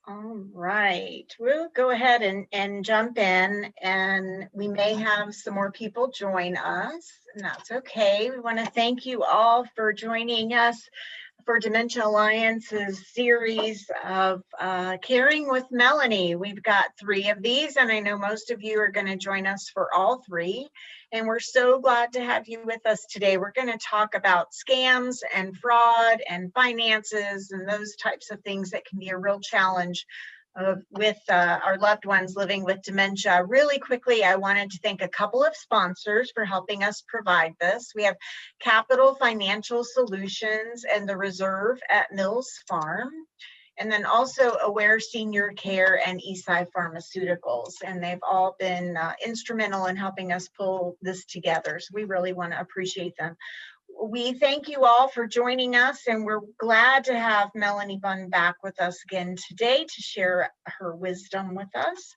All right, we'll go ahead and jump in, and we may have some more people join us, and that's okay. We want to thank you all for joining us for Dementia Alliance's series of Caring with Melanie. We've got 3 of these, and I know most of you are going to join us for all 3. And we're so glad to have you with us today. We're going to talk about scams and fraud and finances and those types of things that can be a real challenge with our loved ones living with dementia. Really quickly, I wanted to thank a couple of sponsors for helping us provide this. We have Capital Financial Solutions and the Reserve at Mills Farm, and then also Aware Senior Care and Eastside Pharmaceuticals. And they've all been instrumental in helping us pull this together. So we really want to appreciate them. We thank you all for joining us, and we're glad to have Melanie Bunn back with us again today to share her wisdom with us.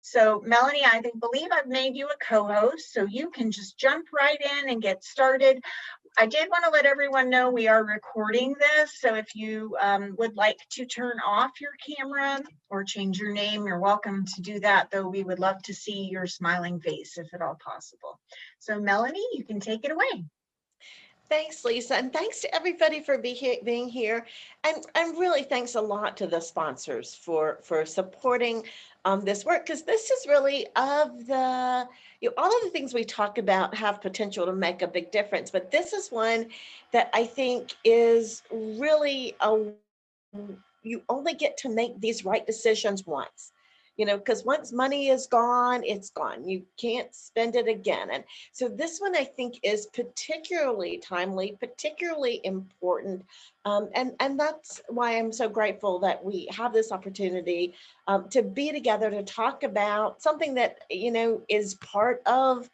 So Melanie, believe I've made you a co-host, so you can just jump right in and get started. I did want to let everyone know we are recording this, so if you would like to turn off your camera or change your name, you're welcome to do that, though we would love to see your smiling face if at all possible. So Melanie, you can take it away. Thanks, Lisa, and thanks to everybody for being here. And really thanks a lot to the sponsors for supporting this work, because this is really of the, all of the things we talk about have potential to make a big difference. But this is one that I think is really you only get to make these right decisions once. Because once money is gone, it's gone. You can't spend it again. And so this one, I think, is particularly timely, particularly important. And that's why I'm so grateful that we have this opportunity to be together to talk about something that, is part of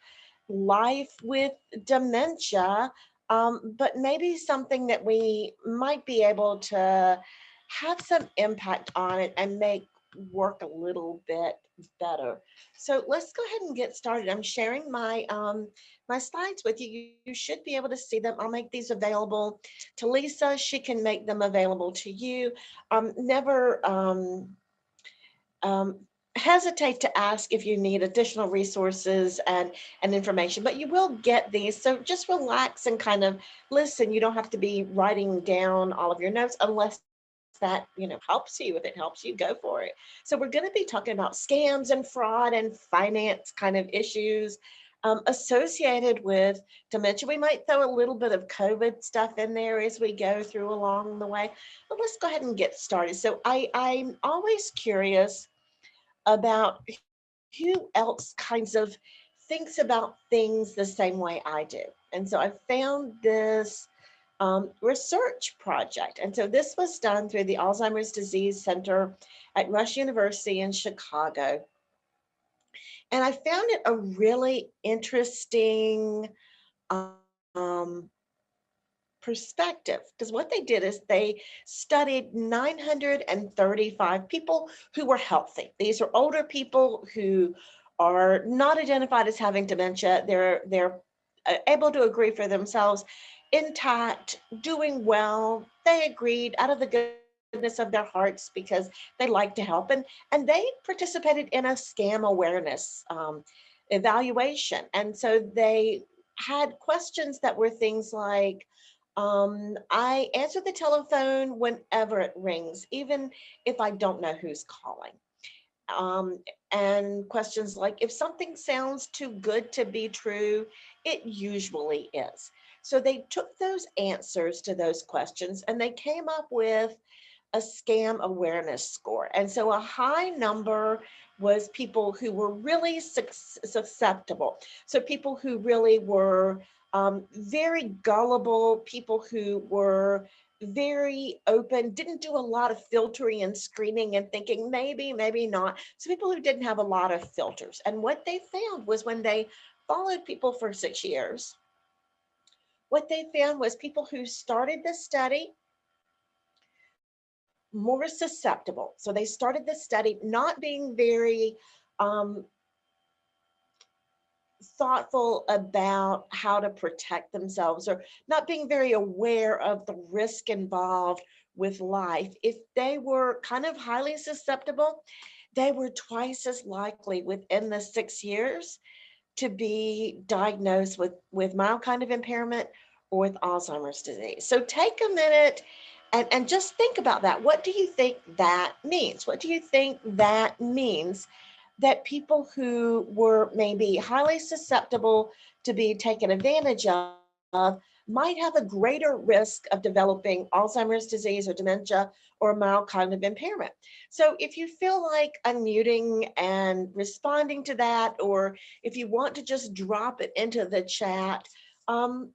life with dementia, but maybe something that we might be able to have some impact on it and make work a little bit better. So let's go ahead and get started. I'm sharing my slides with you. You should be able to see them. I'll make these available to Lisa. She can make them available to you. Never hesitate to ask if you need additional resources and information, but you will get these. So just relax and kind of listen. You don't have to be writing down all of your notes unless that helps you. If it helps you, go for it. So we're going to be talking about scams and fraud and finance kind of issues associated with dementia. We might throw a little bit of COVID stuff in there as we go through along the way, but let's go ahead and get started. So I'm always curious about who else kinds of thinks about things the same way I do. And so I found this research project. And so this was done through the Alzheimer's Disease Center at Rush University in Chicago. And I found it a really interesting perspective, because what they did is they studied 935 people who were healthy. These are older people who are not identified as having dementia. They're able to agree for themselves, intact, doing well. They agreed out of the goodness of their hearts because they like to help, and they participated in a scam awareness evaluation. And so they had questions that were things like, I answer the telephone whenever it rings, even if I don't know who's calling. Um, and questions like, if something sounds too good to be true, it usually is. So they took those answers to those questions and they came up with a scam awareness score. And so a high number was people who were really susceptible. So people who really were very gullible, people who were very open, didn't do a lot of filtering and screening and thinking maybe, maybe not. So people who didn't have a lot of filters. And what they found was when they followed people for 6 years, what they found was people who started the study more susceptible. So they started the study not being very thoughtful about how to protect themselves, or not being very aware of the risk involved with life. If they were kind of highly susceptible, they were twice as likely within the 6 years to be diagnosed with mild kind of impairment or with Alzheimer's disease. So take a minute and just think about that. What do you think that means? What do you think that means that people who were maybe highly susceptible to be taken advantage of might have a greater risk of developing Alzheimer's disease or dementia or mild cognitive impairment? So if you feel like unmuting and responding to that, or if you want to just drop it into the chat, um,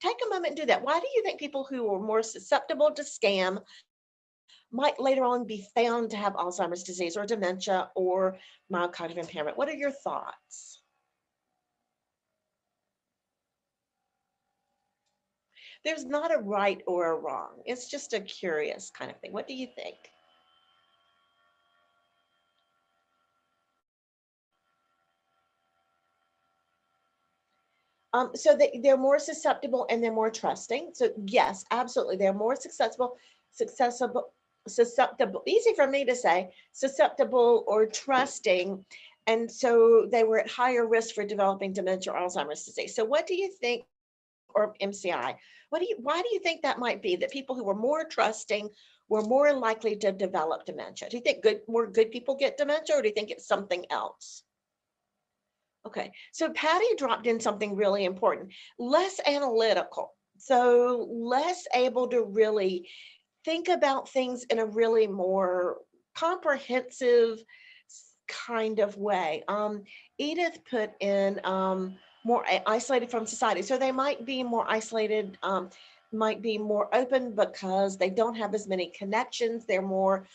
take a moment and do that. Why do you think people who are more susceptible to scam might later on be found to have Alzheimer's disease or dementia or mild cognitive impairment? What are your thoughts? There's not a right or a wrong. It's just a curious kind of thing. What do you think? So they're more susceptible and they're more trusting. So yes, absolutely, they're more susceptible. Easy for me to say, susceptible or trusting, and so they were at higher risk for developing dementia or Alzheimer's disease. So what do you think, or MCI? Why do you think that might be? That people who were more trusting were more likely to develop dementia? Do you think more good people get dementia, or do you think it's something else? Okay, so Patty dropped in something really important, less analytical. So less able to really think about things in a really more comprehensive kind of way. Edith put in more isolated from society. So they might be more isolated, might be more open because they don't have as many connections. They're more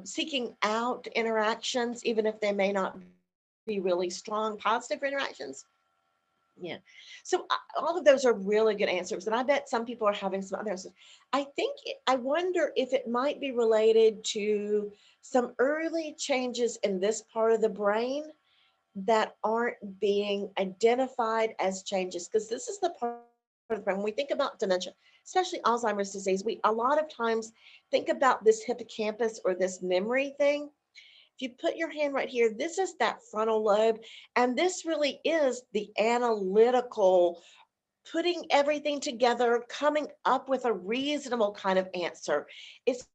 seeking out interactions, even if they may not be really strong positive interactions. Yeah. So all of those are really good answers. And I bet some people are having some other answers. I wonder if it might be related to some early changes in this part of the brain that aren't being identified as changes. Because this is the part of the brain, when we think about dementia, especially Alzheimer's disease, we a lot of times think about this hippocampus or this memory thing. If you put your hand right here, this is that frontal lobe, and this really is the analytical, putting everything together, coming up with a reasonable kind of answer. It's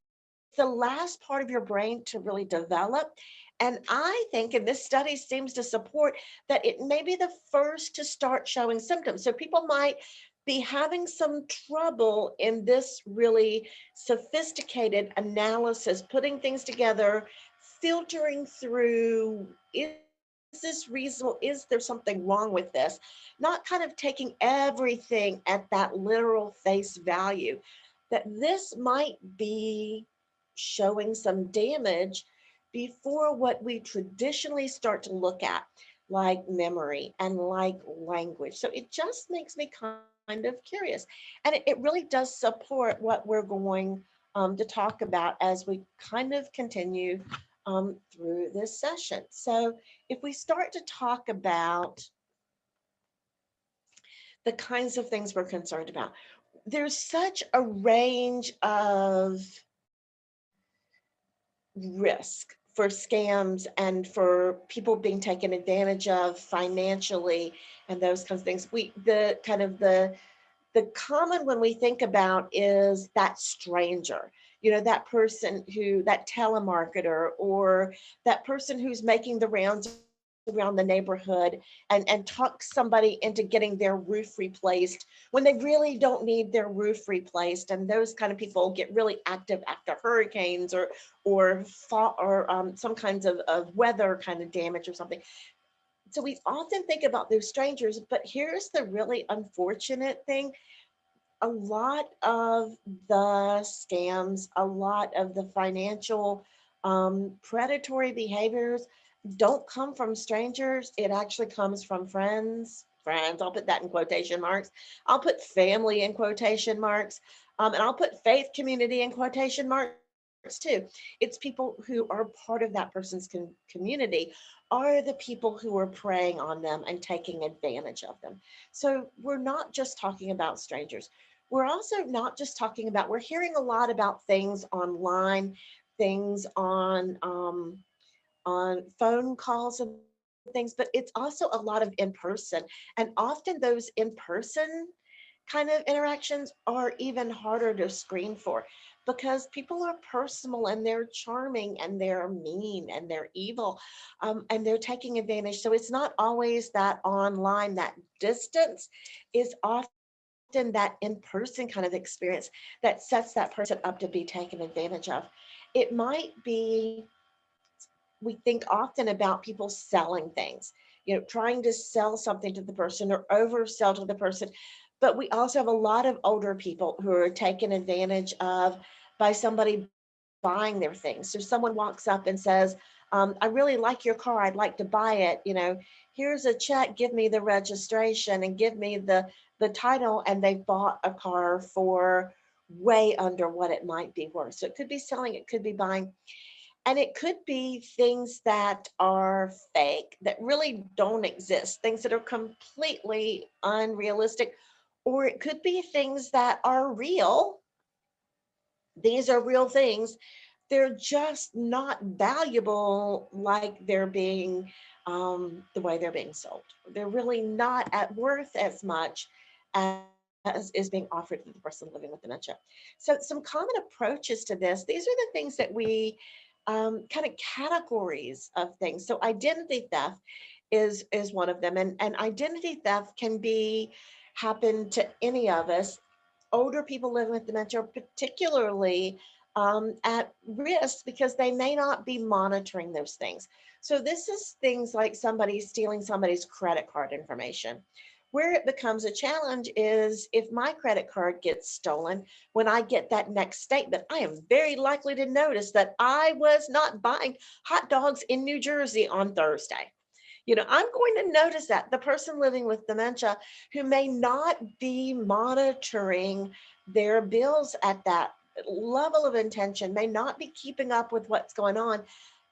the last part of your brain to really develop. And I think, and this study seems to support, that it may be the first to start showing symptoms. So people might be having some trouble in this really sophisticated analysis, putting things together, filtering through, is this reasonable? Is there something wrong with this? Not kind of taking everything at that literal face value, that this might be showing some damage before what we traditionally start to look at, like memory and like language. So it just makes me kind of curious. And it really does support what we're going to talk about as we kind of continue through this session. So if we start to talk about the kinds of things we're concerned about, there's such a range of risk for scams and for people being taken advantage of financially and those kinds of things. The common one we think about is that stranger, that person that telemarketer, or that person who's making the rounds around the neighborhood and talk somebody into getting their roof replaced when they really don't need their roof replaced. And those kind of people get really active after hurricanes or some kinds of weather kind of damage or something. So we often think about those strangers, but here's the really unfortunate thing. A lot of the scams, a lot of the financial predatory behaviors don't come from strangers. It actually comes from friends. Friends, I'll put that in quotation marks. I'll put family in quotation marks. And I'll put faith community in quotation marks, too. It's people who are part of that person's community are the people who are preying on them and taking advantage of them. So we're not just talking about strangers. We're also not just talking about, we're hearing a lot about things online, things on phone calls and things, but it's also a lot of in person. And often those in person kind of interactions are even harder to screen for because people are personal and they're charming and they're mean and they're evil, and they're taking advantage. So it's not always that online, that distance is often that in-person kind of experience that sets that person up to be taken advantage of. It might be, we think often about people selling things, trying to sell something to the person or oversell to the person. But we also have a lot of older people who are taken advantage of by somebody buying their things. So someone walks up and says, I really like your car. I'd like to buy it. Here's a check, give me the registration and give me the title. And they bought a car for way under what it might be worth. So it could be selling, it could be buying. And it could be things that are fake, that really don't exist, things that are completely unrealistic, or it could be things that are real. These are real things. They're just not valuable like they're being, the way they're being sold. They're really not at worth as much as is being offered to the person living with dementia. So some common approaches to this, these are the things that we, kind of categories of things. So identity theft is one of them. And identity theft can be happen to any of us. Older people living with dementia are particularly at risk because they may not be monitoring those things. So this is things like somebody stealing somebody's credit card information. Where it becomes a challenge is if my credit card gets stolen, when I get that next statement, I am very likely to notice that I was not buying hot dogs in New Jersey on Thursday. I'm going to notice that the person living with dementia who may not be monitoring their bills at that level of intention, may not be keeping up with what's going on,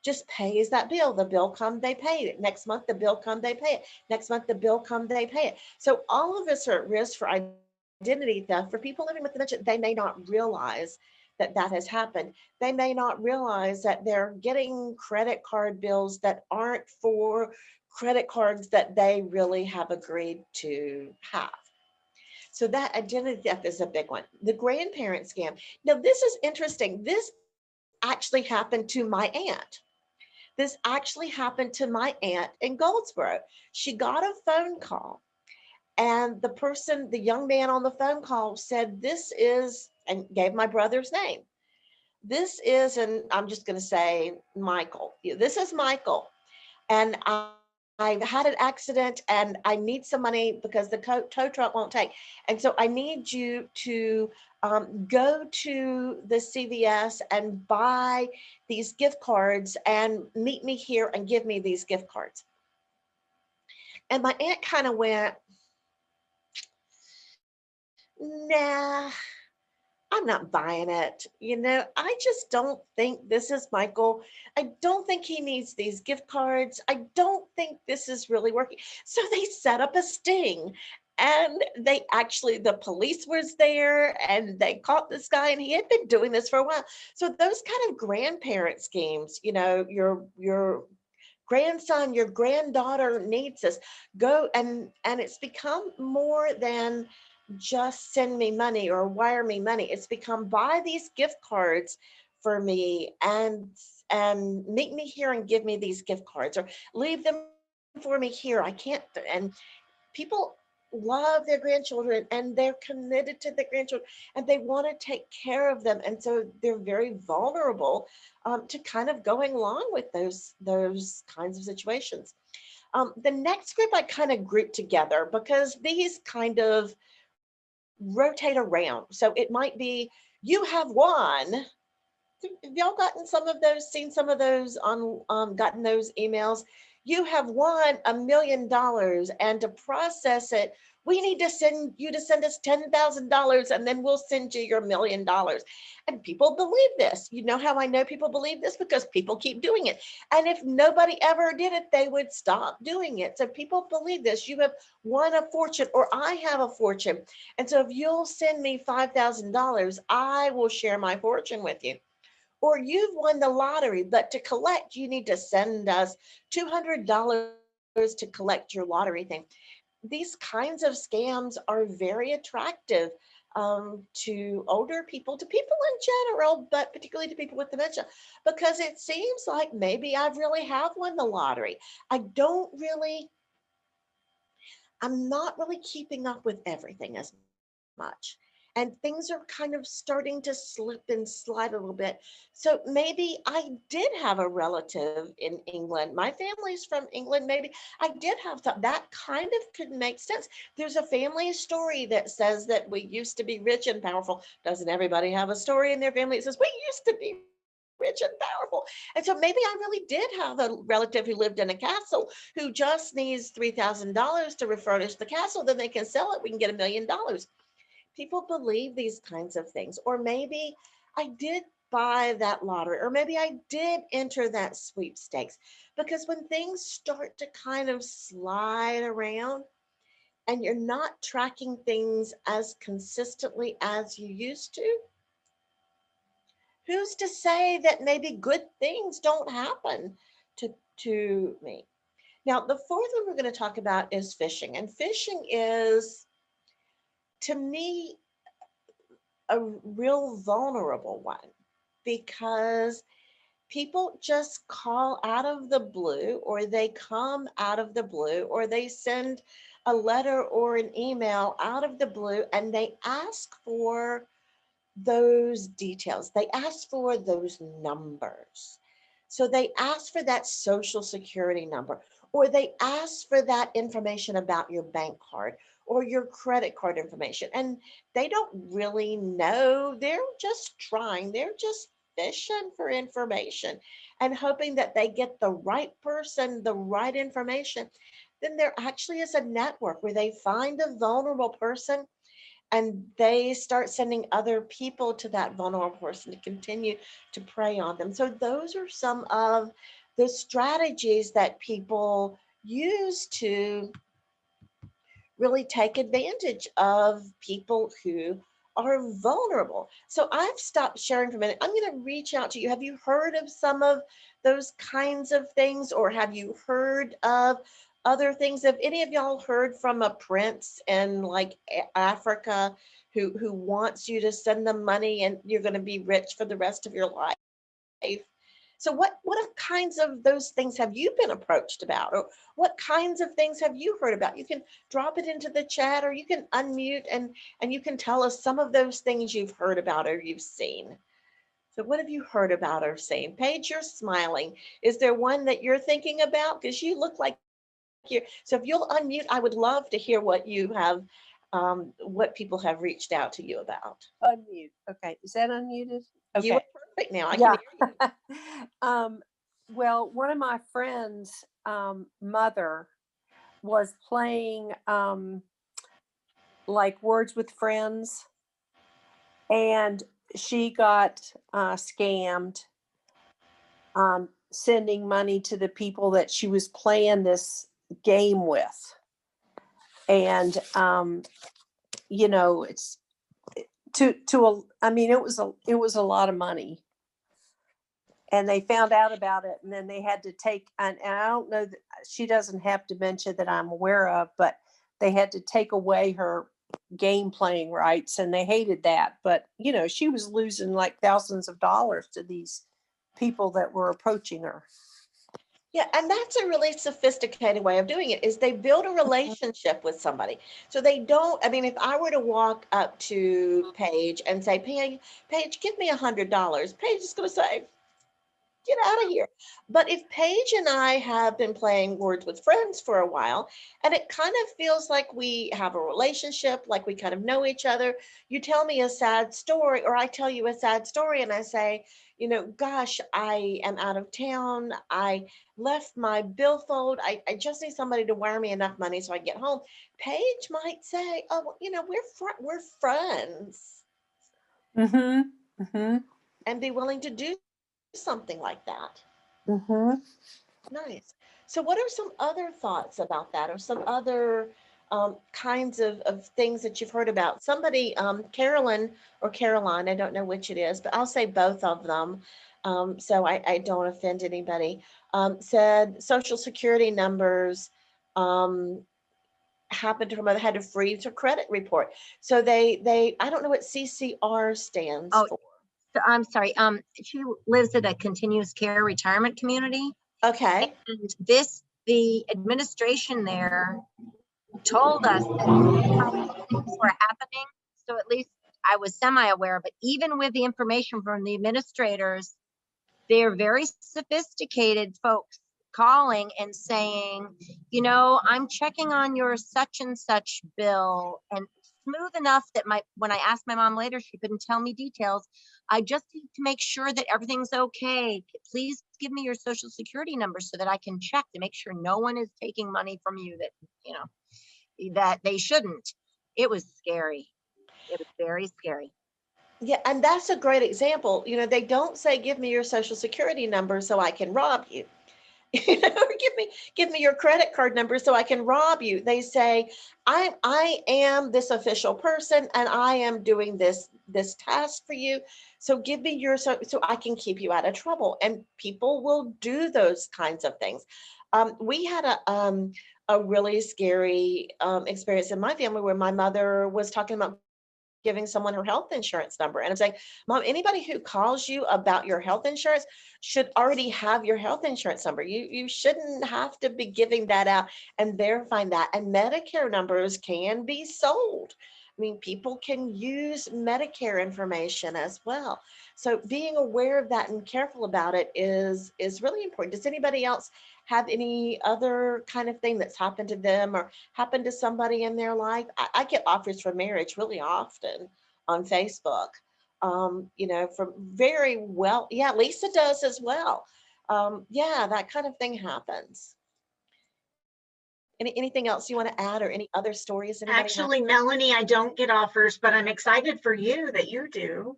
just pays that bill. The bill come, they pay it. Next month, the bill come, they pay it. Next month, the bill come, they pay it. So all of us are at risk for identity theft. For people living with dementia, they may not realize that that has happened. They may not realize that they're getting credit card bills that aren't for credit cards that they really have agreed to have. So that identity theft is a big one. The grandparent scam. Now, this is interesting. This actually happened to my aunt. This actually happened to my aunt in Goldsboro. She got a phone call, and the person, the young man on the phone call said, this is, and gave my brother's name. This is, and I'm just going to say Michael. This is Michael. And I've had an accident and I need some money because the tow truck won't take. And so I need you to go to the CVS and buy these gift cards and meet me here and give me these gift cards. And my aunt kind of went, nah, I'm not buying it. I just don't think this is Michael. I don't think he needs these gift cards. I don't think this is really working. So they set up a sting, and the police was there and they caught this guy, and he had been doing this for a while. So those kind of grandparent schemes, your grandson, your granddaughter needs this, go, and it's become more than just send me money or wire me money. It's become buy these gift cards for me and meet me here and give me these gift cards, or leave them for me here. I can't. And people love their grandchildren and they're committed to their grandchildren and they want to take care of them, and so they're very vulnerable to kind of going along with those kinds of situations. The next group I kind of grouped together because these kind of rotate around. So it might be, you have won. Have y'all gotten some of those, seen some of those on, gotten those emails? You have won $1 million, and to process it, We need to send you to send us $10,000 and then we'll send you your $1,000,000. And people believe this. You know how I know people believe this? Because people keep doing it. And if nobody ever did it, they would stop doing it. So people believe this. You have won a fortune, or I have a fortune. And so if you'll send me $5,000, I will share my fortune with you. Or you've won the lottery, but to collect, you need to send us $200 to collect your lottery thing. These kinds of scams are very attractive to older people, to people in general, but particularly to people with dementia, because it seems like maybe I've really have won the lottery. I don't really, I'm not really keeping up with everything as much. And things are kind of starting to slip and slide a little bit. So maybe I did have a relative in England. My family's from England. Maybe I did have some. That kind of could make sense. There's a family story that says that we used to be rich and powerful. Doesn't everybody have a story in their family that says we used to be rich and powerful? And so maybe I really did have a relative who lived in a castle who just needs $3,000 to refurnish the castle. Then they can sell it. We can get $1,000,000. People believe these kinds of things. Or maybe I did buy that lottery, or maybe I did enter that sweepstakes. Because when things start to kind of slide around and you're not tracking things as consistently as you used to, who's to say that maybe good things don't happen to me? Now, the fourth one we're going to talk about is phishing. And phishing is, to me, a real vulnerable one, because people just call out of the blue, or they come out of the blue, or they send a letter or an email out of the blue, and they ask for those details. They ask for those numbers. So they ask for that social security number, or they ask for that information about your bank card or your credit card information. And they don't really know. They're just trying, they're just fishing for information and hoping that they get the right person, the right information. Then there actually is a network where they find a vulnerable person and they start sending other people to that vulnerable person to continue to prey on them. So those are some of the strategies that people use to really take advantage of people who are vulnerable. So I've stopped sharing for a minute. I'm going to reach out to you. Have you heard of some of those kinds of things, or have you heard of other things? Have any of y'all heard from a prince in like Africa who wants you to send them money and you're going to be rich for the rest of your life? So what kinds of those things have you been approached about, or what kinds of things have you heard about? You can drop it into the chat, or you can unmute and you can tell us some of those things you've heard about or you've seen. So what have you heard about or seen? Paige, you're smiling. Is there one that you're thinking about? Because you look like you're, so if you'll unmute, I would love to hear what you have, what people have reached out to you about. Unmute. Okay. Is that unmuted? You are Okay. perfect now. I Yeah. can hear you. Well, one of my friends' mother was playing like Words with Friends, and she got scammed, sending money to the people that she was playing this game with. And it's I mean, it was a lot of money. And they found out about it, and then they had to take, and I don't know that she doesn't have dementia that I'm aware of, but they had to take away her game playing rights, and they hated that. But she was losing like thousands of dollars to these people that were approaching her. Yeah, and that's a really sophisticated way of doing it, is they build a relationship with somebody. So they don't, I mean, if I were to walk up to Paige and say, Paige, give me $100, Paige is going to say, get out of here. But if Paige and I have been playing Words with Friends for a while, and it kind of feels like we have a relationship, like we kind of know each other, you tell me a sad story, or I tell you a sad story, and I say, gosh, I am out of town. I left my billfold. I just need somebody to wire me enough money so I get home. Paige might say, oh, well, we're friends, Mm-hmm. Mm-hmm. and be willing to do something like that. Mm-hmm. Nice. So what are some other thoughts about that, or some other kinds of things that you've heard about? Somebody, Carolyn or Caroline, I don't know which it is, but I'll say both of them, so I don't offend anybody, said Social Security numbers happened to her mother, had to freeze her credit report. So they I don't know what CCR stands Oh, for. I'm sorry. She lives at a continuous care retirement community, Okay. and the administration there told us that things were happening. So at least I was semi-aware. But even with the information from the administrators, they're very sophisticated folks calling and saying, I'm checking on your such and such bill, and smooth enough that when I asked my mom later, she couldn't tell me details. I just need to make sure that everything's okay. Please give me your social security number so that I can check to make sure no one is taking money from you that they shouldn't. It was scary. It was very scary. Yeah, and that's a great example. They don't say, give me your social security number so I can rob you. Or give me your credit card number so I can rob you. They say, I am this official person, and I am doing this task for you. So give me so I can keep you out of trouble. And people will do those kinds of things. We had a really scary experience in my family where my mother was talking about giving someone her health insurance number. And I'm saying, Mom, anybody who calls you about your health insurance should already have your health insurance number. You shouldn't have to be giving that out and verifying that. And Medicare numbers can be sold. I mean, people can use Medicare information as well. So being aware of that and careful about it is really important. Does anybody else have any other kind of thing that's happened to them or happened to somebody in their life? I get offers for marriage really often on Facebook, from very well. Yeah, Lisa does as well. Yeah, that kind of thing happens. Anything else you want to add, or any other stories anybody has? Actually, Melanie, I don't get offers, but I'm excited for you that you do.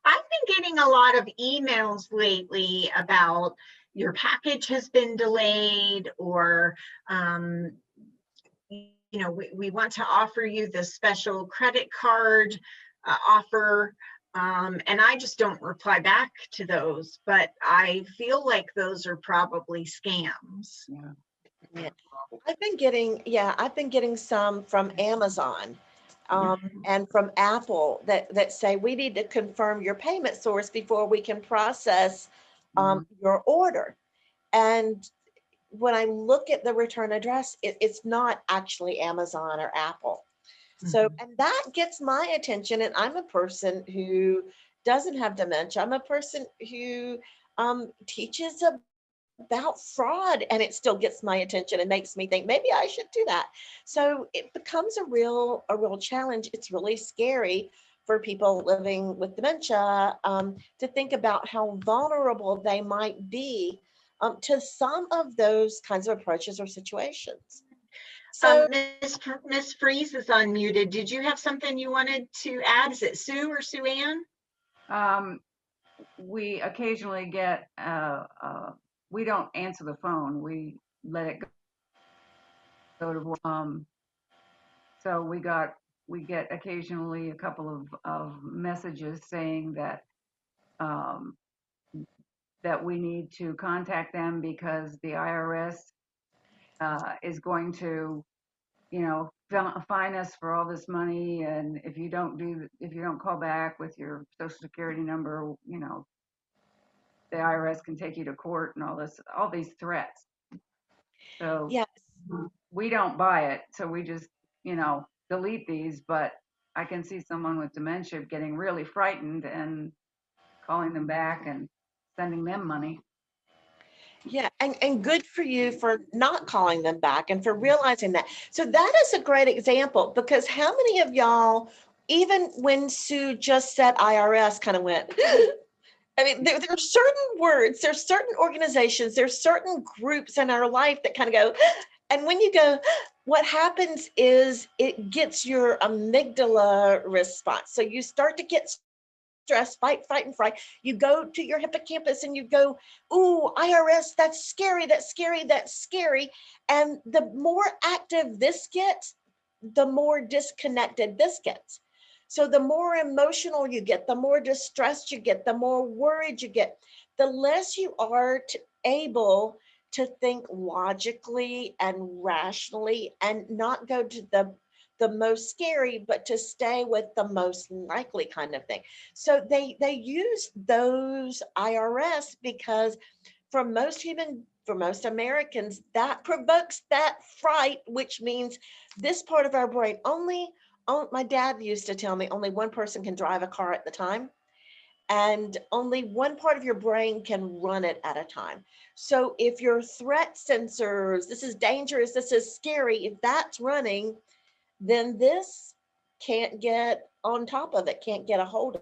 I've been getting a lot of emails lately about your package has been delayed, or we want to offer you this special credit card offer. And I just don't reply back to those, but I feel like those are probably scams. Yeah. I've been getting some from Amazon, and from Apple that say we need to confirm your payment source before we can process your order. And when I look at the return address, it's not actually Amazon or Apple. So, and that gets my attention. And I'm a person who doesn't have dementia. I'm a person who teaches about fraud, and it still gets my attention and makes me think maybe I should do that. So it becomes a real challenge. It's really scary for people living with dementia to think about how vulnerable they might be to some of those kinds of approaches or situations. So Miss Freeze is unmuted. Did you have something you wanted to add? Is it Sue or Sue Ann? We occasionally get, we don't answer the phone. We let it go to, so we get occasionally a couple of messages saying that, that we need to contact them because the IRS is going to, fine us for all this money. And if you don't call back with your social security number, the IRS can take you to court and all these threats. So yes, we don't buy it. So we just, delete these, but I can see someone with dementia getting really frightened and calling them back and sending them money. Yeah, and good for you for not calling them back and for realizing that. So that is a great example, because how many of y'all, even when Sue just said IRS, kind of went, I mean, there are certain words, there's certain organizations, there's certain groups in our life that kind of go, and when you go, what happens is it gets your amygdala response. So you start to get stress, fight, fight, and fright. You go to your hippocampus and you go, ooh, IRS, that's scary, that's scary, that's scary. And the more active this gets, the more disconnected this gets. So the more emotional you get, the more distressed you get, the more worried you get, the less you are able to think logically and rationally and not go to the most scary, but to stay with the most likely kind of thing. So they use those IRS because for most Americans, that provokes that fright, which means this part of our brain my dad used to tell me only one person can drive a car at the time, and only one part of your brain can run it at a time. So if your threat sensors, this is dangerous, this is scary, if that's running, then this can't get on top of it, can't get a hold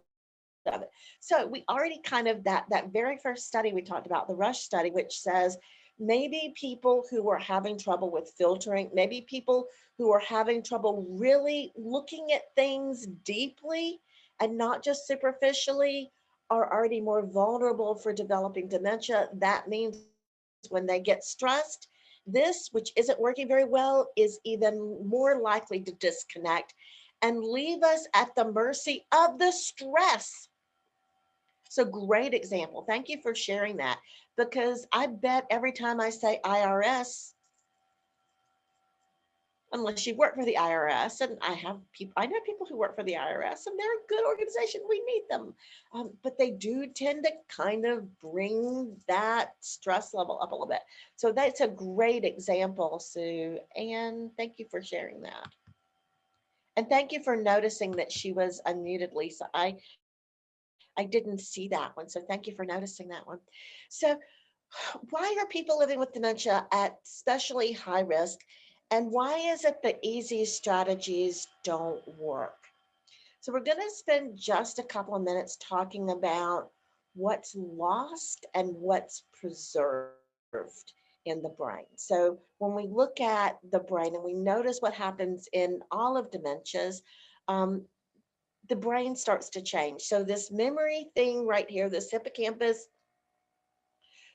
of it. So we already kind of that very first study we talked about, the Rush study, which says maybe people who are having trouble with filtering, maybe people who are having trouble really looking at things deeply and not just superficially are already more vulnerable for developing dementia. That means when they get stressed, this, which isn't working very well, is even more likely to disconnect and leave us at the mercy of the stress. So great example. Thank you for sharing that, because I bet every time I say IRS, unless you work for the IRS, and I know people who work for the IRS, and they're a good organization. We need them, but they do tend to kind of bring that stress level up a little bit. So that's a great example, Sue, and thank you for sharing that. And thank you for noticing that she was unmuted, Lisa. I didn't see that one, so thank you for noticing that one. So why are people living with dementia at especially high risk? And why is it that easy strategies don't work? So we're going to spend just a couple of minutes talking about what's lost and what's preserved in the brain. So when we look at the brain and we notice what happens in all of dementias, um, the brain starts to change. So this memory thing right here, this hippocampus,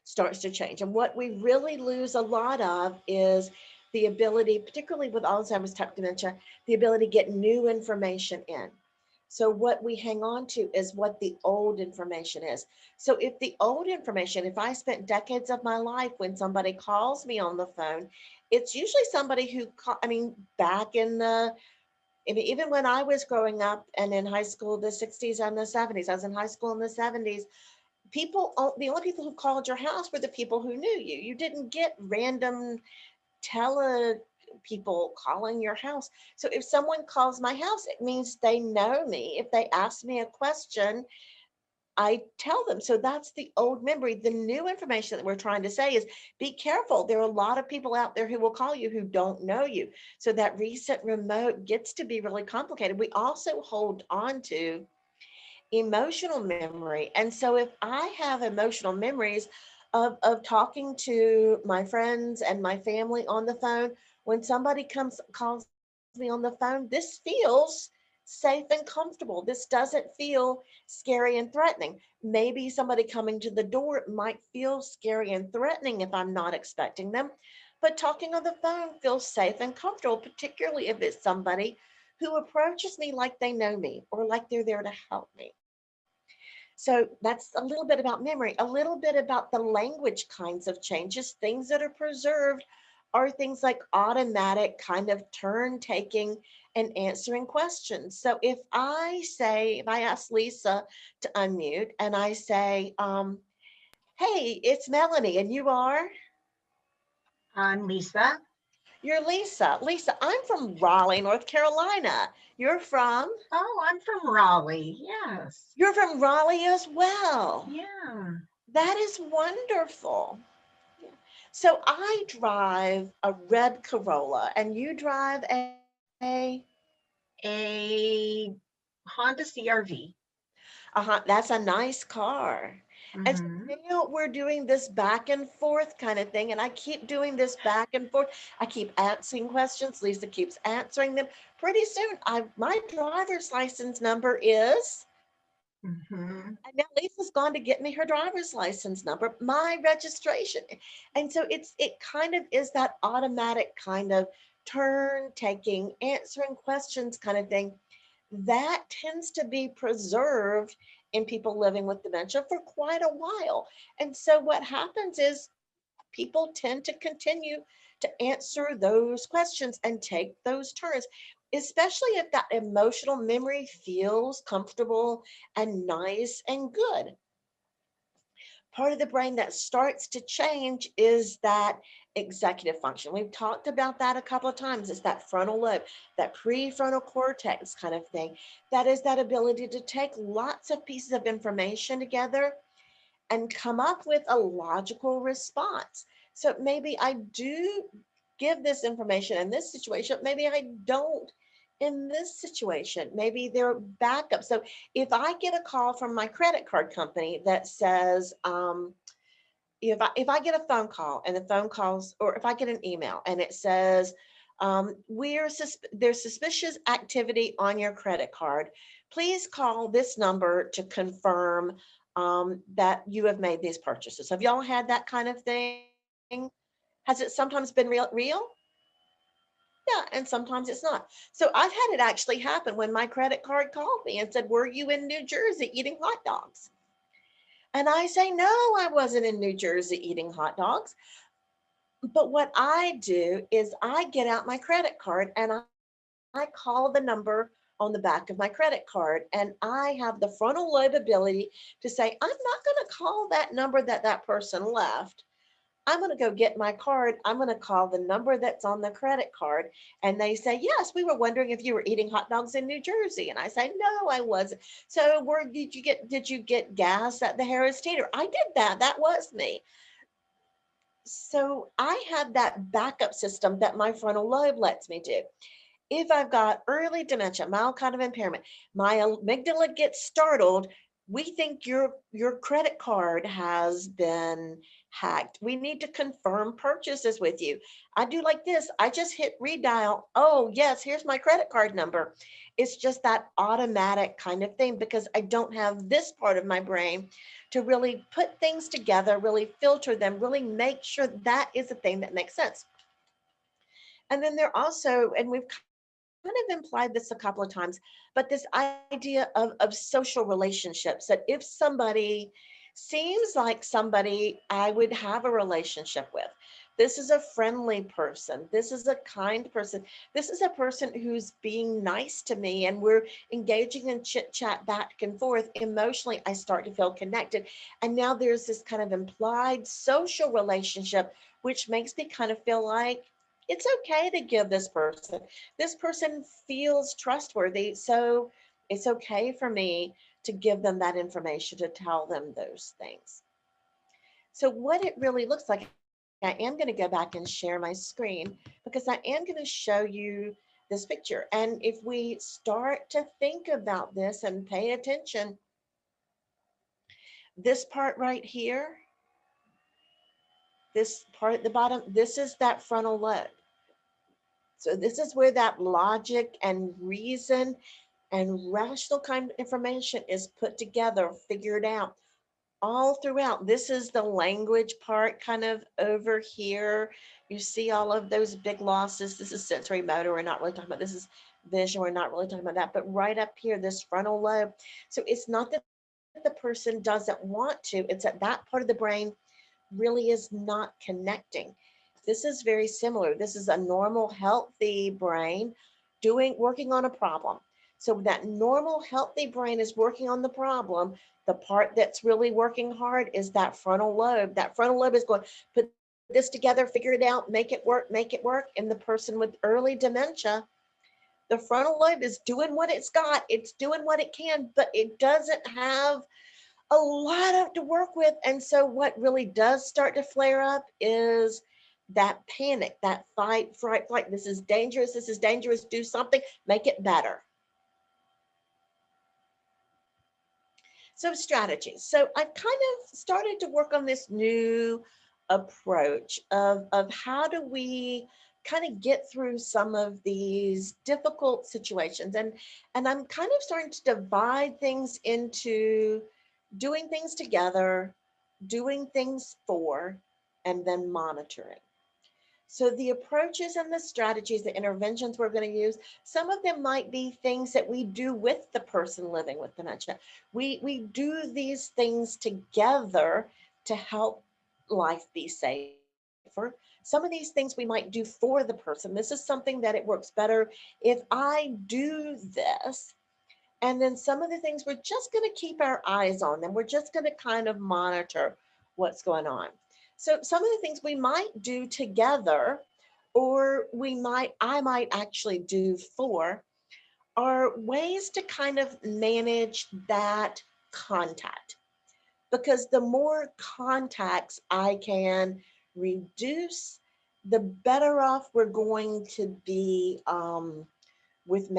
starts to change. And what we really lose a lot of is the ability, particularly with Alzheimer's type dementia, the ability to get new information in. So what we hang on to is what the old information is. So if the old information, if I spent decades of my life, when somebody calls me on the phone, it's usually somebody who, back in the, even when I was growing up and in high school, the 60s and the 70s, I was in high school in the 70s, the only people who called your house were the people who knew you. You didn't get random people calling your house. So if someone calls my house, it means they know me. If they ask me a question, I tell them. So that's the old memory. The new information that we're trying to say is be careful. There are a lot of people out there who will call you who don't know you. So that recent remote gets to be really complicated. We also hold on to emotional memory. And so if I have emotional memories of talking to my friends and my family on the phone, when somebody calls me on the phone, this feels safe and comfortable. This doesn't feel scary and threatening. Maybe somebody coming to the door might feel scary and threatening if I'm not expecting them, but talking on the phone feels safe and comfortable, particularly if it's somebody who approaches me like they know me or like they're there to help me. So that's a little bit about memory, a little bit about the language kinds of changes. Things that are preserved are things like automatic kind of turn taking and answering questions. So if I ask Lisa to unmute and I say, hey, it's Melanie and you are? I'm Lisa. You're Lisa. Lisa, I'm from Raleigh, North Carolina. You're from? Oh, I'm from Raleigh. Yes. You're from Raleigh as well. Yeah. That is wonderful. Yeah. So I drive a red Corolla and you drive A Honda CRV. that's a nice car. And so Hmm. now we're doing this back and forth kind of thing. And I keep doing this back and forth. I keep asking questions. Lisa keeps answering them. Pretty soon, my driver's license number is, Hmm. and now Lisa's gone to get me her driver's license number, my registration. And so it kind of is that automatic kind of turn taking, answering questions kind of thing that tends to be preserved in people living with dementia for quite a while. And so what happens is people tend to continue to answer those questions and take those turns, especially if that emotional memory feels comfortable and nice and good. Part of the brain that starts to change is that executive function. We've talked about that a couple of times. It's that frontal lobe, that prefrontal cortex kind of thing. That is that ability to take lots of pieces of information together and come up with a logical response. So maybe I do give this information in this situation, maybe I don't in this situation. Maybe they're backup. So if I get a call from my credit card company that says, if I get a phone call and the phone calls, or if I get an email and it says, there's suspicious activity on your credit card, please call this number to confirm that you have made these purchases. Have y'all had that kind of thing? Has it sometimes been real? Yeah, and sometimes it's not. So I've had it actually happen when my credit card called me and said, were you in New Jersey eating hot dogs? And I say, no, I wasn't in New Jersey eating hot dogs. But what I do is I get out my credit card and I call the number on the back of my credit card. And I have the frontal lobe ability to say, I'm not going to call that number that person left. I'm going to go get my card. I'm going to call the number that's on the credit card. And they say, yes, we were wondering if you were eating hot dogs in New Jersey. And I say, no, I wasn't. So did you get gas at the Harris Teeter? I did that. That was me. So I have that backup system that my frontal lobe lets me do. If I've got early dementia, mild cognitive impairment, my amygdala gets startled, we think your credit card has been hacked. We need to confirm purchases with you. I do like this. I just hit redial. Oh, yes, here's my credit card number. It's just that automatic kind of thing because I don't have this part of my brain to really put things together, really filter them, really make sure that is a thing that makes sense. And then there also, and we've kind of implied this a couple of times, but this idea of social relationships, that if somebody seems like somebody I would have a relationship with, this is a friendly person, this is a kind person, this is a person who's being nice to me, and we're engaging in chit chat back and forth, emotionally, I start to feel connected. And now there's this kind of implied social relationship, which makes me kind of feel like it's okay to give this person feels trustworthy, so it's okay for me to give them that information, to tell them those things. So what it really looks like, I am going to go back and share my screen because I am going to show you this picture. And if we start to think about this and pay attention, this part right here, this part at the bottom, this is that frontal lobe. So this is where that logic and reason and rational kind of information is put together, figured out all throughout. This is the language part kind of over here. You see all of those big losses. This is sensory motor. We're not really talking about this is vision. We're not really talking about that. But right up here, this frontal lobe. So it's not that the person doesn't want to. It's that part of the brain really is not connecting. This is very similar. This is a normal, healthy brain working on a problem. So that normal, healthy brain is working on the problem. The part that's really working hard is that frontal lobe. That frontal lobe is going, put this together, figure it out, make it work, make it work. And the person with early dementia, the frontal lobe is doing what it's doing what it can, but it doesn't have a lot of to work with. And so what really does start to flare up is that panic, that fight, fright, flight. This is dangerous, do something, make it better. So strategies. So I kind of started to work on this new approach of how do we kind of get through some of these difficult situations. And I'm kind of starting to divide things into doing things together, doing things for, and then monitoring. So the approaches and the strategies, the interventions we're going to use, some of them might be things that we do with the person living with dementia. We do these things together to help life be safer. Some of these things we might do for the person. This is something that it works better if I do this. And then some of the things we're just going to keep our eyes on them. We're just going to kind of monitor what's going on. So some of the things we might do together, or I might actually do for, are ways to kind of manage that contact. Because the more contacts I can reduce, the better off we're going to be with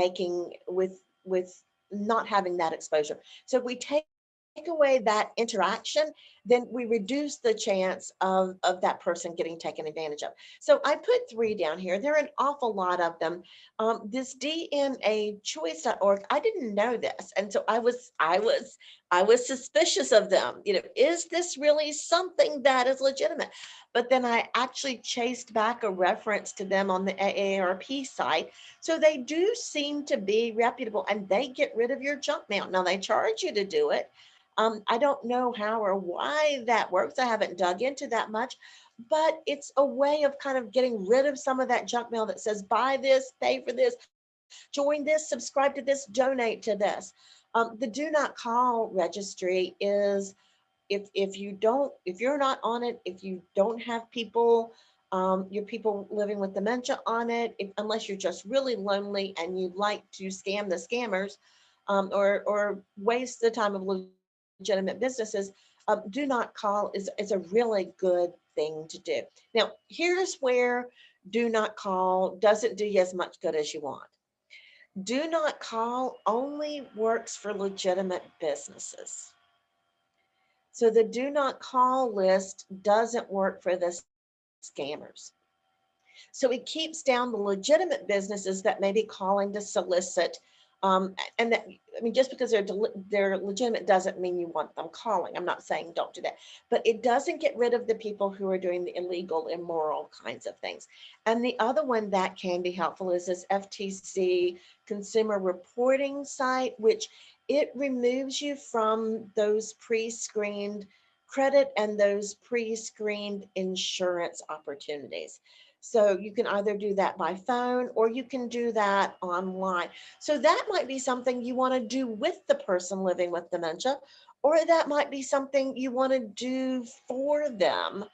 not having that exposure. So if we take away that interaction, then we reduce the chance of that person getting taken advantage of. So I put 3 down here. There are an awful lot of them. This DNAchoice.org, I didn't know this. And so I was suspicious of them. You know, is this really something that is legitimate? But then I actually chased back a reference to them on the AARP site. So they do seem to be reputable, and they get rid of your junk mail. Now they charge you to do it. I don't know how or why that works. I haven't dug into that much, but it's a way of kind of getting rid of some of that junk mail that says, buy this, pay for this, join this, subscribe to this, donate to this. The do not call registry is if you're not on it, if you don't have people, your people living with dementia on it, unless you're just really lonely and you'd like to scam the scammers, or waste the time of legitimate businesses, do not call is a really good thing to do. Now, here's where do not call doesn't do you as much good as you want. Do not call only works for legitimate businesses. So the do not call list doesn't work for the scammers. So it keeps down the legitimate businesses that may be calling to solicit. And that, I mean, just because they're legitimate doesn't mean you want them calling. I'm not saying don't do that, but it doesn't get rid of the people who are doing the illegal, immoral kinds of things. And the other one that can be helpful is this FTC consumer reporting site, which it removes you from those pre-screened credit and those pre-screened insurance opportunities. So you can either do that by phone or you can do that online. So that might be something you want to do with the person living with dementia, or that might be something you want to do for them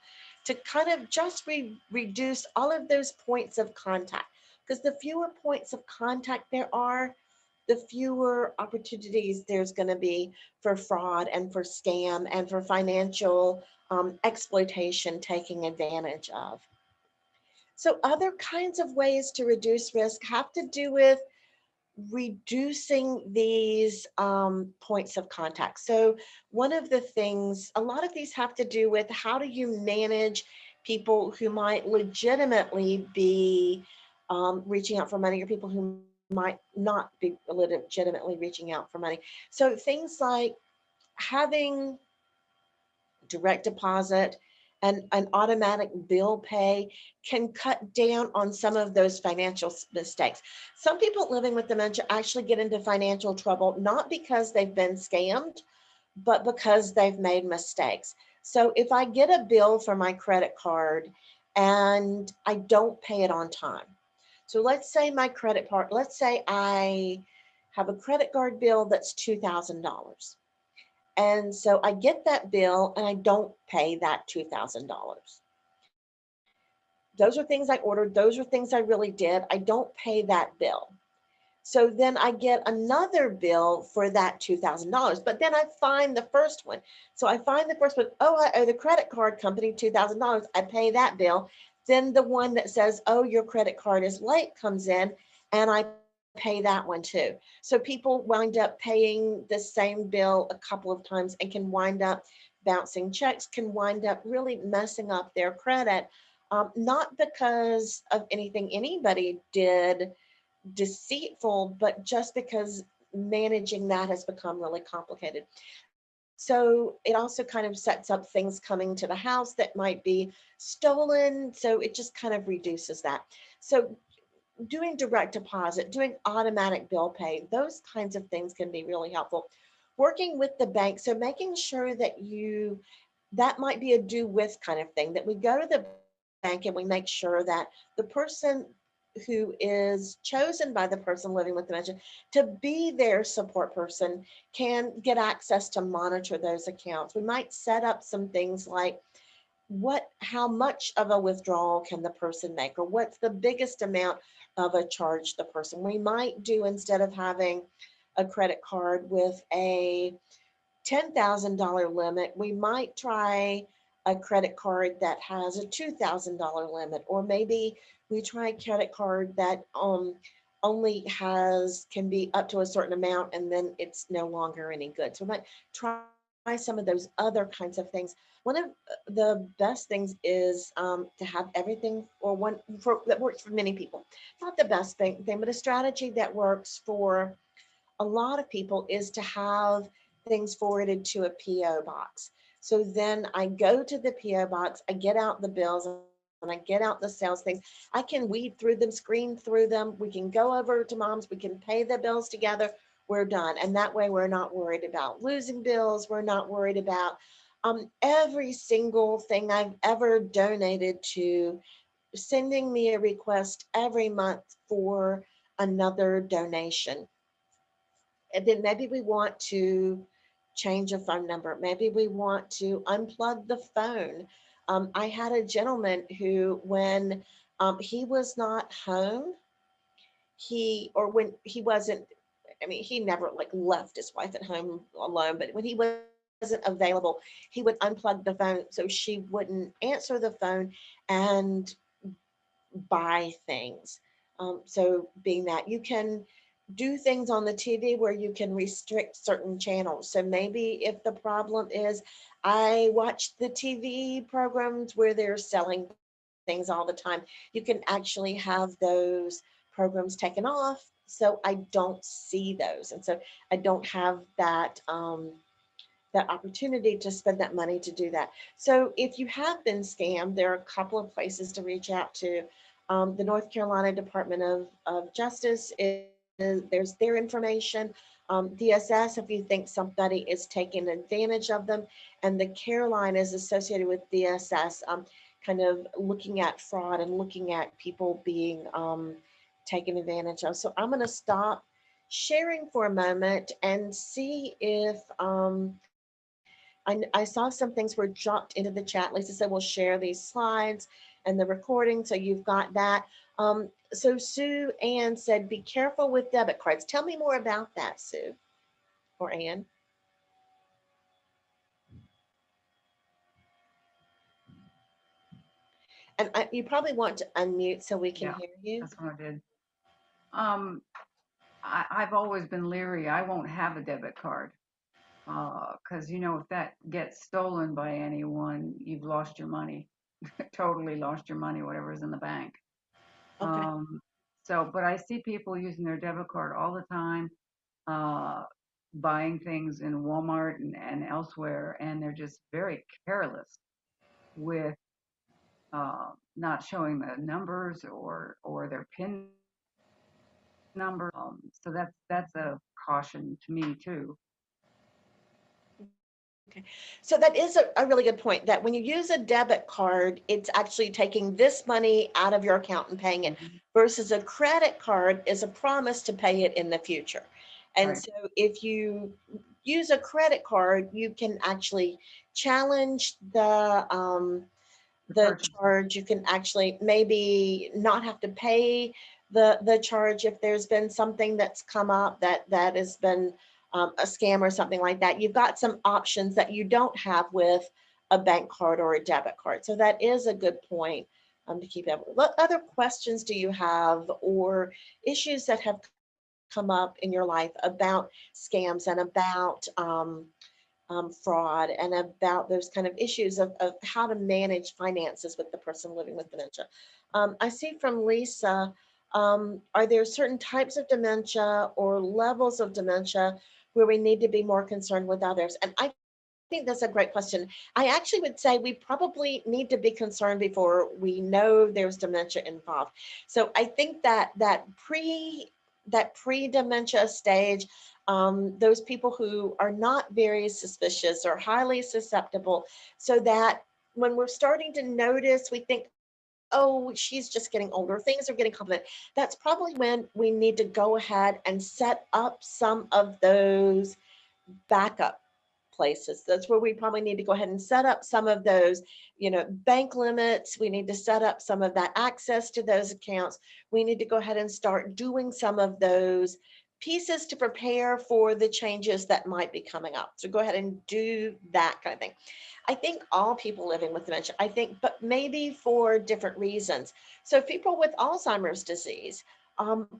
to kind of just reduce all of those points of contact. Because the fewer points of contact there are, the fewer opportunities there's going to be for fraud and for scam and for financial exploitation taking advantage of. So other kinds of ways to reduce risk have to do with reducing these points of contact. So one of the things, a lot of these have to do with how do you manage people who might legitimately be reaching out for money, or people who might not be legitimately reaching out for money. So things like having direct deposit and an automatic bill pay can cut down on some of those financial mistakes. Some people living with dementia actually get into financial trouble, not because they've been scammed, but because they've made mistakes. So if I get a bill for my credit card and I don't pay it on time. So let's say let's say I have a credit card bill that's $2,000. And so I get that bill and I don't pay that $2,000. those are things I ordered. Those are things I really did. I don't pay that bill. So then I get another bill for that $2,000, but then I find the first one. So I find the first one, oh, I owe the credit card company $2,000. I pay that bill. Then the one that says, oh, your credit card is late comes in and I pay that one too. So people wind up paying the same bill a couple of times and can wind up bouncing checks, can wind up really messing up their credit. Not because of anything anybody did deceitful, but just because managing that has become really complicated. So it also kind of sets up things coming to the house that might be stolen. So it just kind of reduces that. So doing direct deposit, doing automatic bill pay, those kinds of things can be really helpful. Working with the bank, so making sure that that might be a do with kind of thing, that we go to the bank and we make sure that the person who is chosen by the person living with dementia to be their support person can get access to monitor those accounts. We might set up some things like how much of a withdrawal can the person make, or what's the biggest amount of a charge the person. We might do, instead of having a credit card with a $10,000 limit, we might try a credit card that has a $2,000 limit, or maybe we try a credit card that only can be up to a certain amount and then it's no longer any good. So we might try some of those other kinds of things. One of the best things is to have everything, or that works for many people. Not the best thing, but a strategy that works for a lot of people is to have things forwarded to a PO box. So then I go to the PO box, I get out the bills, and I get out the sales things. I can weed through them, screen through them. We can go over to mom's, we can pay the bills together. We're done. And that way we're not worried about losing bills. We're not worried about every single thing I've ever donated to sending me a request every month for another donation. And then maybe we want to change a phone number. Maybe we want to unplug the phone. I had a gentleman who, when he was not home, when he wasn't, I mean, he never like left his wife at home alone, but when he wasn't available, he would unplug the phone so she wouldn't answer the phone and buy things. So being that you can do things on the TV where you can restrict certain channels. So maybe if the problem is I watch the TV programs where they're selling things all the time, you can actually have those programs taken off so I don't see those. And so I don't have that opportunity to spend that money to do that. So if you have been scammed, there are a couple of places to reach out to. The North Carolina Department of Justice there's their information. DSS, if you think somebody is taking advantage of them, and the care line is associated with DSS, kind of looking at fraud and looking at people being taken advantage of. So I'm going to stop sharing for a moment and see if I saw some things were dropped into the chat. Lisa said we'll share these slides and the recording, so you've got that. So Sue Ann said, be careful with debit cards. Tell me more about that, Sue or Ann. And you probably want to unmute so we can Yeah, hear you. that's what I did. Um, I've always been leery. I won't have a debit card. Because if that gets stolen by anyone, you've lost your money, totally lost your money, whatever's in the bank. Okay. But I see people using their debit card all the time, uh, buying things in Walmart and elsewhere, and they're just very careless with not showing the numbers or their PIN number. So that's a caution to me too. Okay. So that is a really good point, that when you use a debit card, it's actually taking this money out of your account and paying it, Mhm. versus a credit card is a promise to pay it in the future. And Right. so if you use a credit card, you can actually challenge the purchase. charge. You can actually maybe not have to pay the charge if there's been something that's come up that has been a scam or something like that. You've got some options that you don't have with a bank card or a debit card. So that is a good point to keep up. What other questions do you have, or issues that have come up in your life about scams and about fraud and about those kind of issues of how to manage finances with the person living with dementia? I see from Lisa, are there certain types of dementia or levels of dementia where we need to be more concerned with others? And I think that's a great question. I actually would say we probably need to be concerned before we know there's dementia involved. So I think that pre-dementia stage, those people who are not very suspicious or highly susceptible, so that when we're starting to notice, we think, oh, she's just getting older, things are getting complicated. That's probably when we need to go ahead and set up some of those backup places. That's where we probably need to go ahead and set up some of those, bank limits. We need to set up some of that access to those accounts. We need to go ahead and start doing some of those pieces to prepare for the changes that might be coming up. So go ahead and do that kind of thing. I think all people living with dementia, but maybe for different reasons. So people with Alzheimer's disease,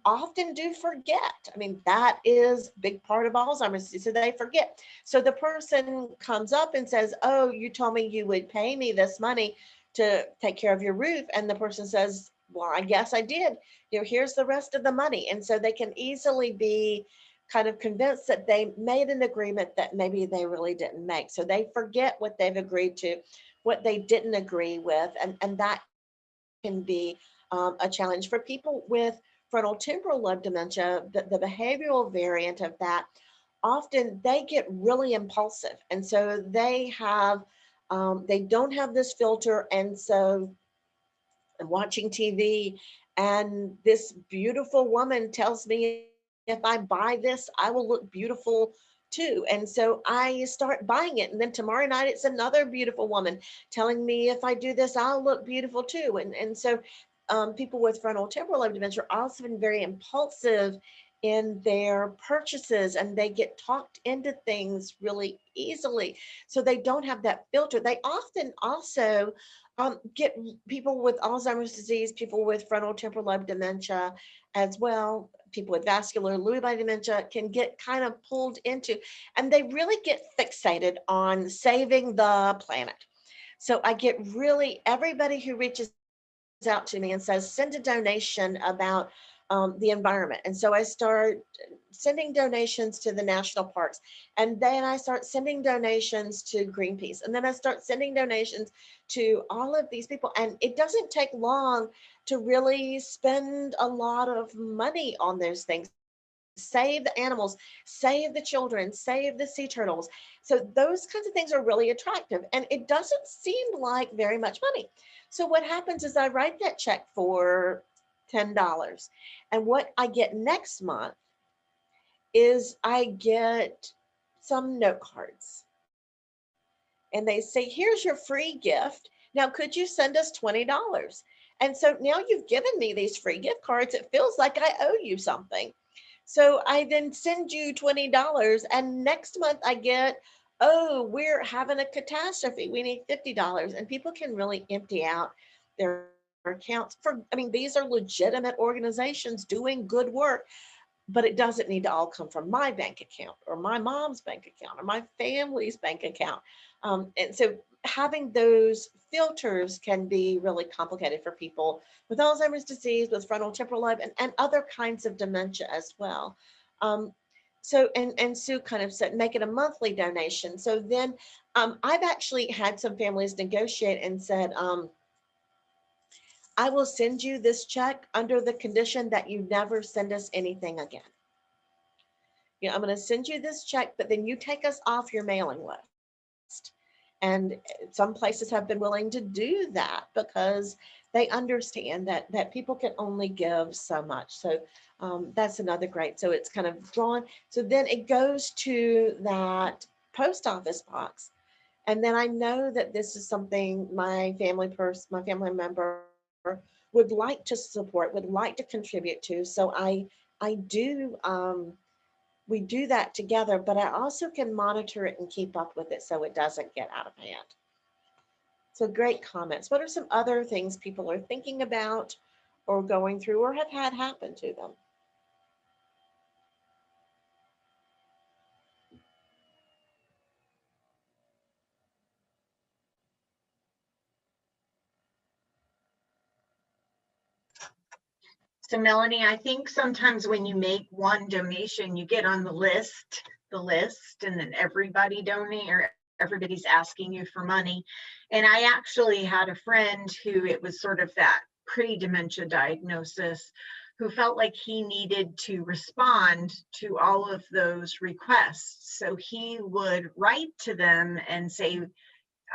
often do forget. I mean, that is a big part of Alzheimer's disease, so they forget. So the person comes up and says, oh, you told me you would pay me this money to take care of your roof. And the person says, well, I guess I did. Here's the rest of the money. And so they can easily be kind of convinced that they made an agreement that maybe they really didn't make. So they forget what they've agreed to, what they didn't agree with. And that can be a challenge for people with frontal temporal lobe dementia. The behavioral variant of that, often they get really impulsive. And so they don't have this filter. And so I'm watching TV and this beautiful woman tells me if I buy this, I will look beautiful too. And so I start buying it. And then tomorrow night, it's another beautiful woman telling me if I do this, I'll look beautiful too. And so people with frontal temporal lobe dementia are often very impulsive in their purchases, and they get talked into things really easily. So they don't have that filter. They often also get people with Alzheimer's disease, people with frontal temporal lobe dementia as well, people with vascular Lewy body dementia can get kind of pulled into, and they really get fixated on saving the planet. So I get really, everybody who reaches out to me and says, send a donation about the environment. And so I start sending donations to the national parks. And then I start sending donations to Greenpeace. And then I start sending donations to all of these people. And it doesn't take long to really spend a lot of money on those things. Save the animals, save the children, save the sea turtles. So those kinds of things are really attractive. And it doesn't seem like very much money. So what happens is I write that check for $10. And what I get next month is I get some note cards. And they say, here's your free gift. Now, could you send us $20? And so now you've given me these free gift cards. It feels like I owe you something. So I then send you $20, and next month I get, oh, we're having a catastrophe. We need $50. And people can really empty out their accounts these are legitimate organizations doing good work, but it doesn't need to all come from my bank account or my mom's bank account or my family's bank account. And so having those filters can be really complicated for people with Alzheimer's disease, with frontal temporal lobe, and other kinds of dementia as well. So Sue kind of said, make it a monthly donation. So then I've actually had some families negotiate and said, I will send you this check under the condition that you never send us anything again. I'm going to send you this check, but then you take us off your mailing list. And some places have been willing to do that because they understand that people can only give so much. So that's another great. So it's kind of drawn. So then it goes to that post office box. And then I know that this is something my my family member would like to support, would like to contribute to. So I do, we do that together, but I also can monitor it and keep up with it so it doesn't get out of hand. So great comments. What are some other things people are thinking about or going through or have had happen to them? So Melanie, I think sometimes when you make one donation, you get on the list, and then everybody donate or everybody's asking you for money. And I actually had a friend who it was sort of that pre-dementia diagnosis who felt like he needed to respond to all of those requests. So he would write to them and say,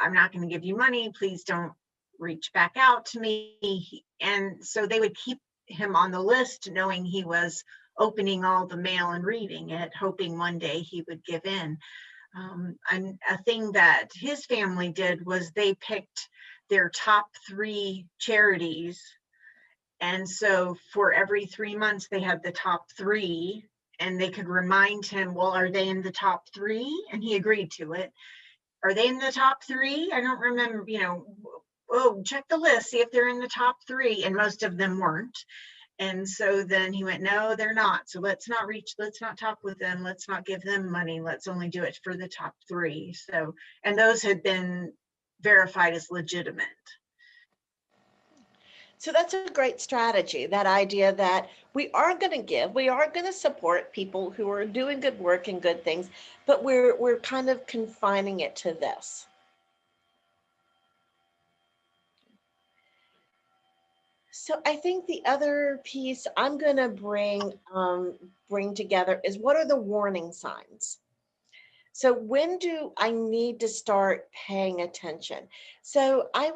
I'm not going to give you money. Please don't reach back out to me. And so they would keep him on the list, knowing he was opening all the mail and reading it, hoping one day he would give in. And a thing that his family did was they picked their top 3 charities. And so for every 3 months, they had the top 3, and they could remind him, well, are they in the top 3? And he agreed to it. Are they in the top 3? I don't remember, oh, check the list, see if they're in the top 3. And most of them weren't. And so then he went, no, they're not. So let's not talk with them. Let's not give them money. Let's only do it for the top 3. So, and those had been verified as legitimate. So that's a great strategy, that idea that we are going to give, we are going to support people who are doing good work and good things, but we're kind of confining it to this. So I think the other piece I'm going to bring together is, what are the warning signs? So when do I need to start paying attention? So I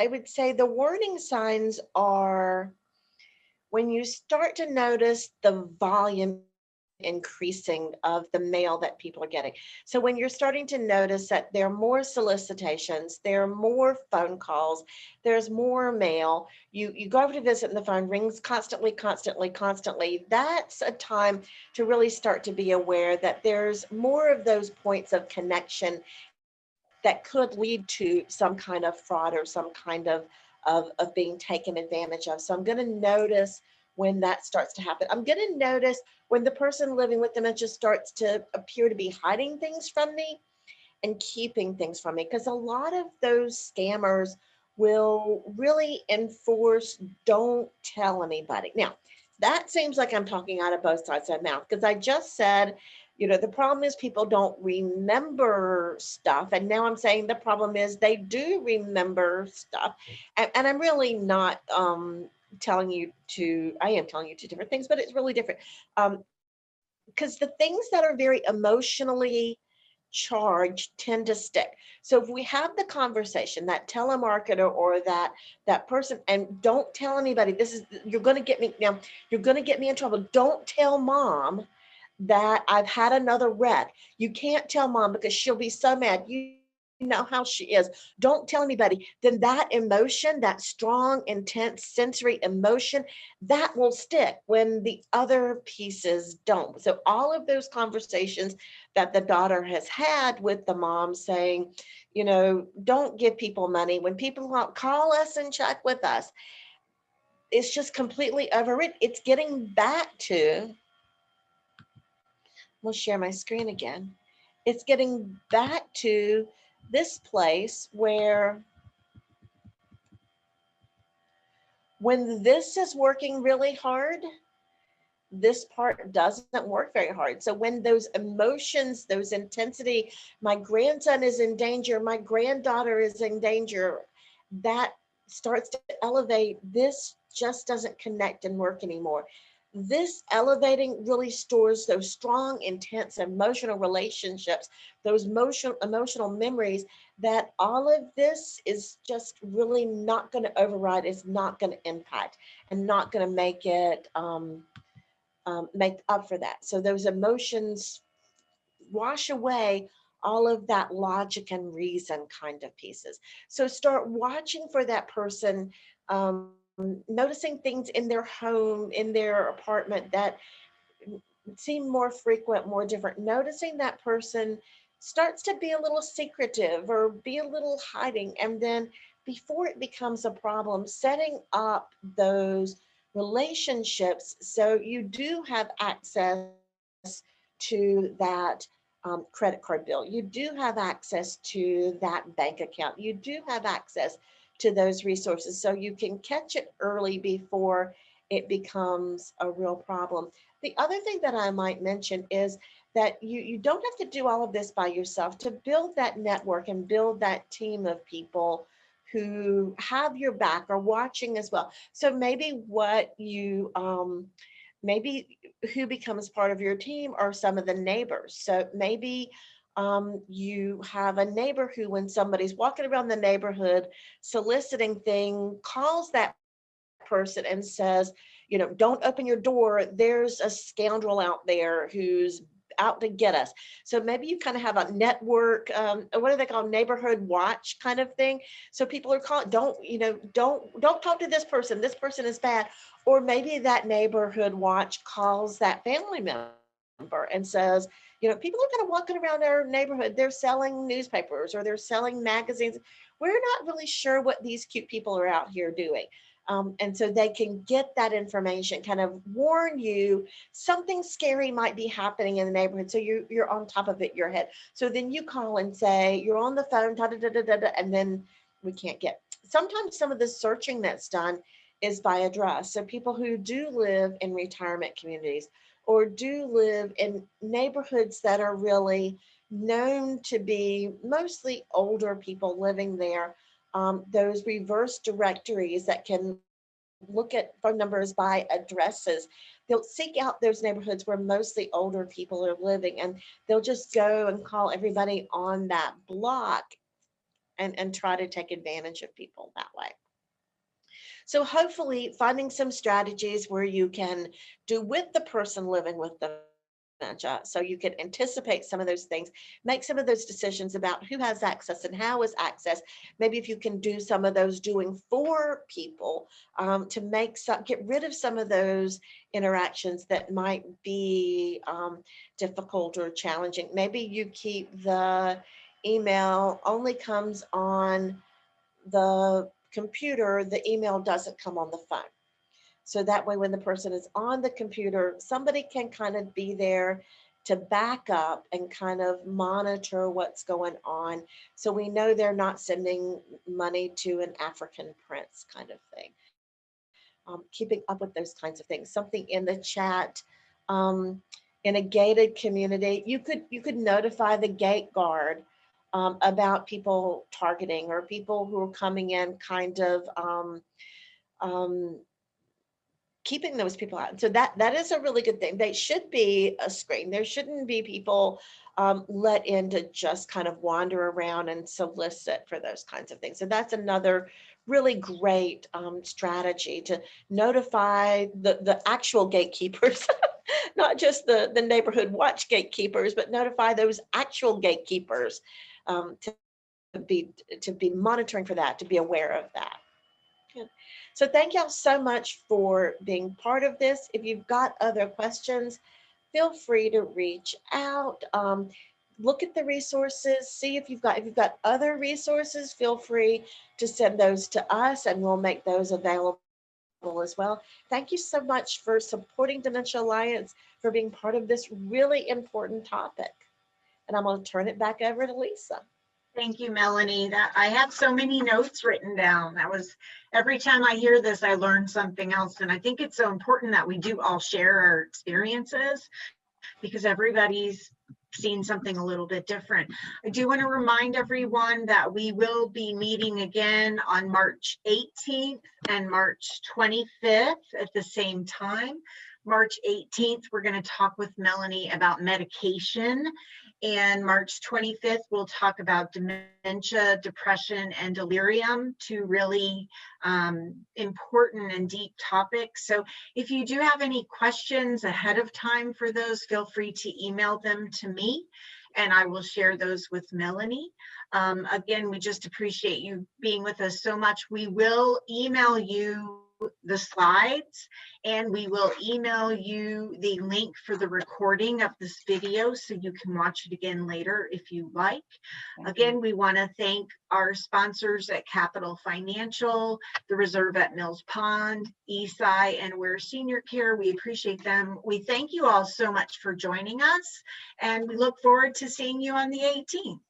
would say the warning signs are when you start to notice the volume increasing of the mail that people are getting. So when you're starting to notice that there are more solicitations, there are more phone calls, there's more mail, you go over to visit and the phone rings constantly, that's a time to really start to be aware that there's more of those points of connection that could lead to some kind of fraud or some kind of being taken advantage of. So I'm going to notice when that starts to happen. I'm going to notice when the person living with dementia starts to appear to be hiding things from me and keeping things from me, because a lot of those scammers will really enforce don't tell anybody. Now, that seems like I'm talking out of both sides of my mouth, because I just said, the problem is people don't remember stuff. And now I'm saying the problem is they do remember stuff. And I'm really not telling you to, I am telling you 2 different things, but it's really different. Because the things that are very emotionally charged tend to stick. So if we have the conversation, that telemarketer or that person, and don't tell anybody, you're going to get me now, you're going to get me in trouble. Don't tell mom that I've had another wreck. You can't tell mom because she'll be so mad. You know how she is. Don't tell anybody. Then that emotion, that strong, intense sensory emotion, that will stick when the other pieces don't. So all of those conversations that the daughter has had with the mom saying, don't give people money. When people call us and check with us, it's just completely overwritten. It's getting back to, we'll share my screen again. It's getting back to this place where when this is working really hard, this part doesn't work very hard. So when those emotions, those intensity, my grandson is in danger, my granddaughter is in danger, that starts to elevate, this just doesn't connect and work anymore. This elevating really stores those strong, intense emotional relationships, those emotional memories, that all of this is just really not going to override, is not going to impact, and not going to make it make up for that. So those emotions wash away all of that logic and reason kind of pieces. So start watching for that person, noticing things in their home, in their apartment that seem more frequent, more different. Noticing that person starts to be a little secretive or be a little hiding. And then before it becomes a problem, setting up those relationships so you do have access to that credit card bill. You do have access to that bank account. You do have access to those resources so you can catch it early before it becomes a real problem. The other thing that I might mention is that you don't have to do all of this by yourself. To build that network and build that team of people who have your back are watching as well. So maybe maybe who becomes part of your team are some of the neighbors. So maybe you have a neighbor who, when somebody's walking around the neighborhood soliciting thing, calls that person and says, don't open your door. There's a scoundrel out there who's out to get us. So maybe you kind of have a network, what do they call, neighborhood watch kind of thing. So people are calling, don't talk to this person. This person is bad. Or maybe that neighborhood watch calls that family member and says, people are kind of walking around our neighborhood. They're selling newspapers or they're selling magazines. We're not really sure what these cute people are out here doing. And so they can get that information, kind of warn you something scary might be happening in the neighborhood. So you're on top of it, your head. So then you call and say, you're on the phone, da, da, da, da, da, da, and then we can't get. Sometimes some of the searching that's done is by address. So people who do live in retirement communities or do live in neighborhoods that are really known to be mostly older people living there, those reverse directories that can look at phone numbers by addresses. They'll seek out those neighborhoods where mostly older people are living, and they'll just go and call everybody on that block and try to take advantage of people that way. So hopefully finding some strategies where you can do with the person living with dementia, so you can anticipate some of those things, make some of those decisions about who has access and how is access. Maybe if you can do some of those doing for people, to get rid of some of those interactions that might be difficult or challenging. Maybe you keep the email only comes on the computer, the email doesn't come on the phone. So that way, when the person is on the computer, somebody can kind of be there to back up and kind of monitor what's going on. So we know they're not sending money to an African prince kind of thing. Keeping up with those kinds of things. Something in the chat, in a gated community, you could notify the gate guard about people targeting or people who are coming in kind of keeping those people out. So that is a really good thing. They should be a screen. There shouldn't be people let in to just kind of wander around and solicit for those kinds of things. So that's another really great strategy, to notify the actual gatekeepers, not just the neighborhood watch gatekeepers, but notify those actual gatekeepers to be monitoring for that, to be aware of that. Good. So thank y'all so much for being part of this. If you've got other questions, feel free to reach out. Look at the resources, see if you've got other resources, feel free to send those to us and we'll make those available as well. Thank you so much for supporting Dementia Alliance, for being part of this really important topic. And I'm going to turn it back over to Lisa. Thank you, Melanie. I have so many notes written down. Every time I hear this, I learn something else. And I think it's so important that we do all share our experiences, because everybody's seen something a little bit different. I do want to remind everyone that we will be meeting again on March 18th and March 25th at the same time. March 18th, we're going to talk with Melanie about medication. And March 25th, we'll talk about dementia, depression, and delirium, two really important and deep topics. So if you do have any questions ahead of time for those, feel free to email them to me. and I will share those with Melanie. Again, we just appreciate you being with us so much. We will email you the slides, and we will email you the link for the recording of this video so you can watch it again later if you like. Again, we want to thank our sponsors at Capital Financial, the Reserve at Mills Pond, Eastside, and Ware Senior Care. We appreciate them. We thank you all so much for joining us, and we look forward to seeing you on the 18th.